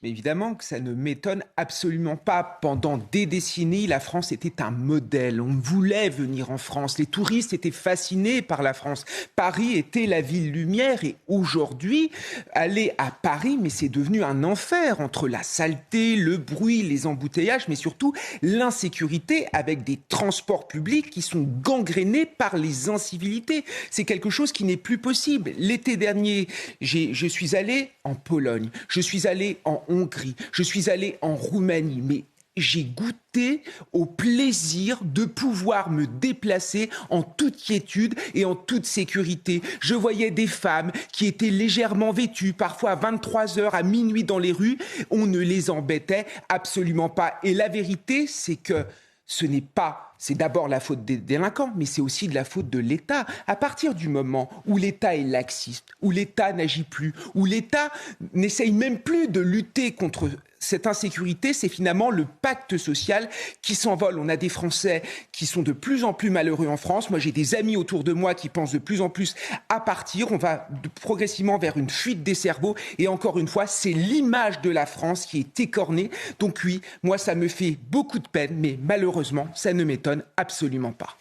Mais évidemment que ça ne m'étonne absolument pas. Pendant des décennies, la France était un modèle. On voulait venir en France. Les touristes étaient fascinés par la France. Paris était la ville lumière. Et aujourd'hui, aller à Paris, mais c'est devenu un enfer entre la saleté, le bruit, les embouteillages, mais surtout l'insécurité avec des transports publics qui sont gangrénés par les incivilités. C'est quelque chose qui n'est plus possible. L'été dernier, je suis allé en Pologne, je suis allé en Hongrie, je suis allé en Roumanie, mais j'ai goûté au plaisir de pouvoir me déplacer en toute quiétude et en toute sécurité. Je voyais des femmes qui étaient légèrement vêtues, parfois à 23 heures, à minuit dans les rues. On ne les embêtait absolument pas. Et la vérité, c'est que c'est d'abord la faute des délinquants, mais c'est aussi de la faute de l'État. À partir du moment où l'État est laxiste, où l'État n'agit plus, où l'État n'essaye même plus de lutter contre cette insécurité, c'est finalement le pacte social qui s'envole. On a des Français qui sont de plus en plus malheureux en France. Moi, j'ai des amis autour de moi qui pensent de plus en plus à partir. On va progressivement vers une fuite des cerveaux. Et encore une fois, c'est l'image de la France qui est écornée. Donc oui, moi, ça me fait beaucoup de peine, mais malheureusement, ça ne m'étonne absolument pas.